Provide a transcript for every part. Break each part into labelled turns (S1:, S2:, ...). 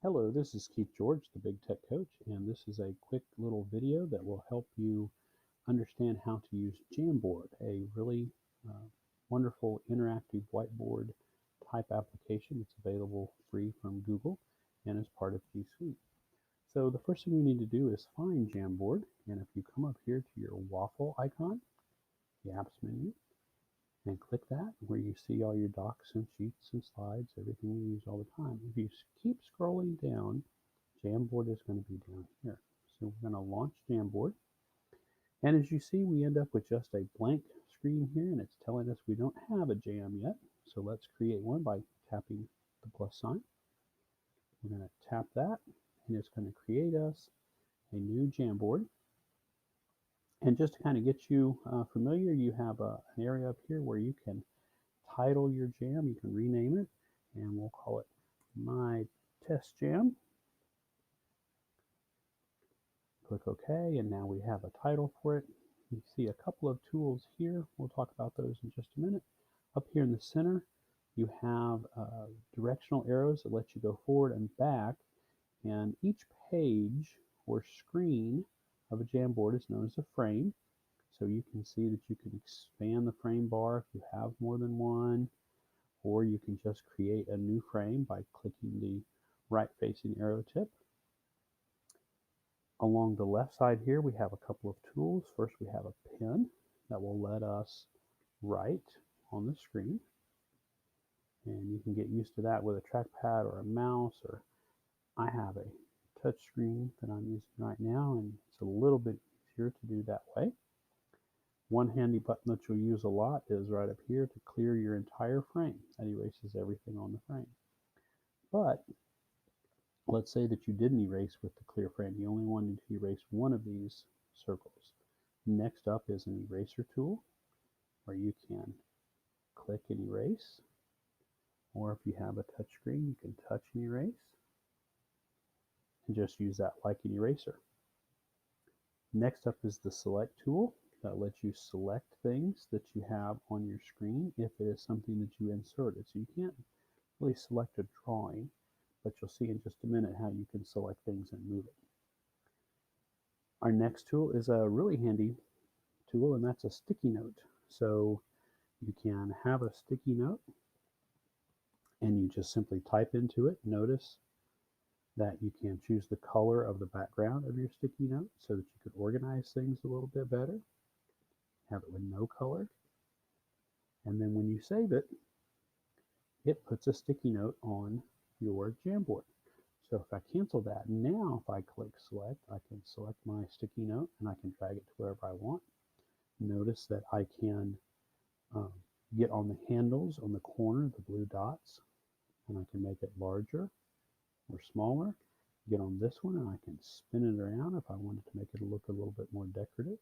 S1: Hello, this is Keith George, the Big Tech Coach, and this is a quick little video that will help you understand how to use Jamboard, a really uh, wonderful interactive whiteboard type application that's available free from Google and is part of G Suite. So the first thing we need to do is find Jamboard, and if you come up here to your waffle icon, the apps menu, and click that where you see all your docs and sheets and slides, everything you use all the time. If you keep scrolling down, Jamboard is going to be down here. So we're going to launch Jamboard. And as you see, we end up with just a blank screen here, and it's telling us we don't have a jam yet. So let's create one by tapping the plus sign. We're going to tap that, and it's going to create us a new Jamboard. And just to kind of get you familiar, you have an area up here where you can title your jam. You can rename it, and we'll call it My Test Jam. Click OK, and now we have a title for it. You see a couple of tools here. We'll talk about those in just a minute. Up here in the center, you have directional arrows that let you go forward and back, and each page or screen of a Jamboard is known as a frame. So you can see that you can expand the frame bar if you have more than one, or you can just create a new frame by clicking the right-facing arrow tip. Along the left side here, we have a couple of tools. First, we have a pen that will let us write on the screen. And you can get used to that with a trackpad or a mouse, or I have a touch screen that I'm using right now, and it's a little bit easier to do that way. One handy button that you'll use a lot is right up here to clear your entire frame. That erases everything on the frame. But let's say that you didn't erase with the clear frame. You only wanted to erase one of these circles. Next up is an eraser tool where you can click and erase. Or if you have a touch screen, you can touch and erase. And just use that like an eraser. Next up is the select tool that lets you select things that you have on your screen if it is something that you inserted. So you can't really select a drawing, but you'll see in just a minute how you can select things and move it. Our next tool is a really handy tool, and that's a sticky note. So you can have a sticky note and you just simply type into it. Notice that you can choose the color of the background of your sticky note so that you can organize things a little bit better. Have it with no color. And then when you save it, it puts a sticky note on your Jamboard. So if I cancel that, now if I click select, I can select my sticky note and I can drag it to wherever I want. Notice that I can get on the handles on the corner, the blue dots, and I can make it larger or smaller. Get on this one and I can spin it around if I wanted to make it look a little bit more decorative.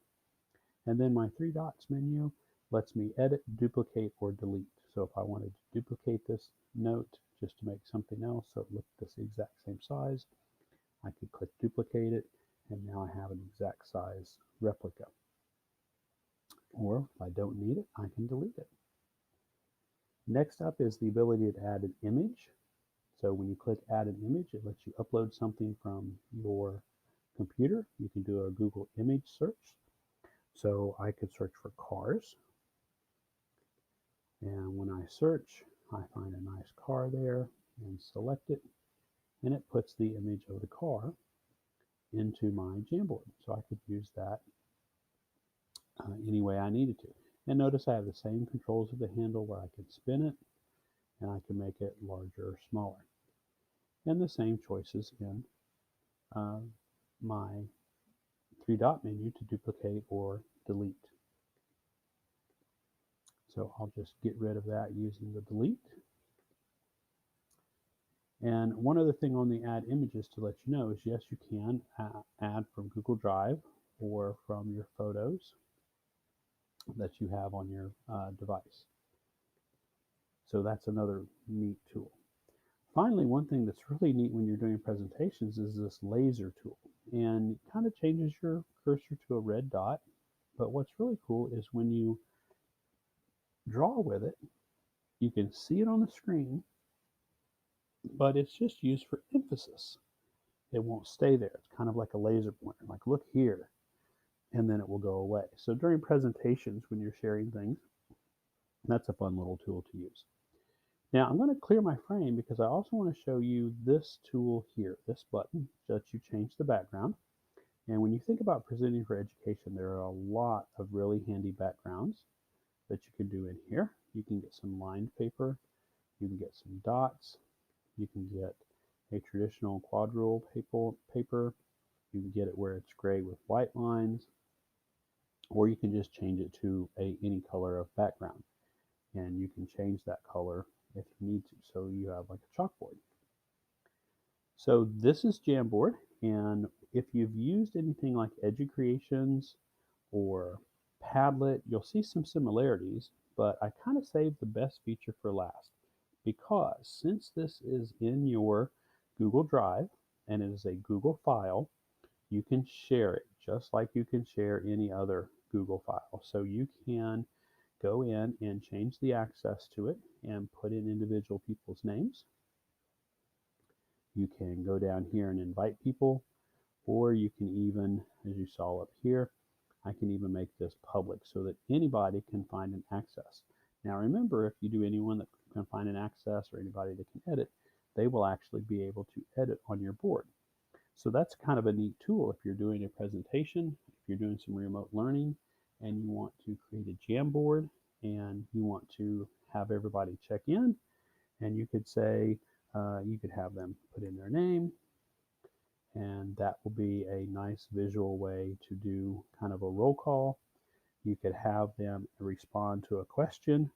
S1: And then my three dots menu lets me edit, duplicate, or delete. So if I wanted to duplicate this note just to make something else so it looked the exact same size, I could click duplicate it, and now I have an exact size replica. Or if I don't need it, I can delete it. Next up is the ability to add an image. So when you click add an image, it lets you upload something from your computer. You can do a Google image search. So I could search for cars. And when I search, I find a nice car there and select it. And it puts the image of the car into my Jamboard. So I could use that any way I needed to. And notice I have the same controls of the handle where I can spin it and I can make it larger or smaller. And the same choices in my three dot menu to duplicate or delete. So I'll just get rid of that using the delete. And one other thing on the add images to let you know is yes, you can add from Google Drive or from your photos that you have on your device. So that's another neat tool. Finally, one thing that's really neat when you're doing presentations is this laser tool. And it kind of changes your cursor to a red dot. But what's really cool is when you draw with it, you can see it on the screen, but it's just used for emphasis. It won't stay there. It's kind of like a laser pointer, like look here, and then it will go away. So during presentations, when you're sharing things, that's a fun little tool to use. Now I'm going to clear my frame because I also want to show you this tool here, this button that you change the background. And when you think about presenting for education, there are a lot of really handy backgrounds that you can do in here. You can get some lined paper, you can get some dots, you can get a traditional quadrille paper, you can get it where it's gray with white lines, or you can just change it to any color of background. And you can change that color if you need to. So you have like a chalkboard. So this is Jamboard, and if you've used anything like EduCreations or Padlet, you'll see some similarities, but I kind of saved the best feature for last because since this is in your Google Drive and it is a Google file, you can share it just like you can share any other Google file. So you can go in and change the access to it and put in individual people's names. You can go down here and invite people, or you can even, as you saw up here, I can even make this public so that anybody can find an access. Now remember, if you do anyone that can find an access or anybody that can edit, they will actually be able to edit on your board. So that's kind of a neat tool if you're doing a presentation, if you're doing some remote learning, and you want to create a Jamboard and you want to have everybody check in, and you could say, you could have them put in their name, and that will be a nice visual way to do kind of a roll call. You could have them respond to a question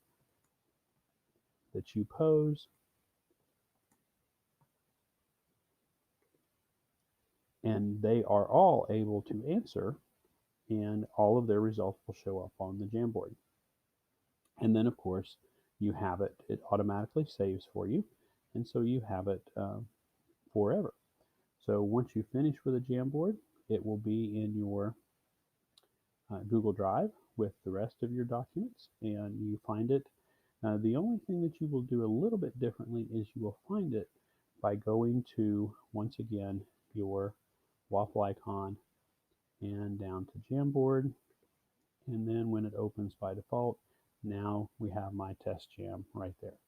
S1: that you pose, and they are all able to answer, and all of their results will show up on the Jamboard. And then, of course, you have it, it automatically saves for you, and so you have it forever. So once you finish with a Jamboard, it will be in your Google Drive with the rest of your documents, and you find it. The only thing that you will do a little bit differently is you will find it by going to, once again, your waffle icon and down to Jamboard, and then when it opens by default, now we have my test jam right there.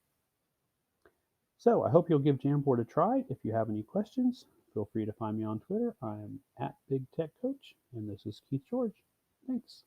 S1: So I hope you'll give Jamboard a try. If you have any questions, feel free to find me on Twitter. I'm at Big Tech Coach, and this is Keith George. Thanks.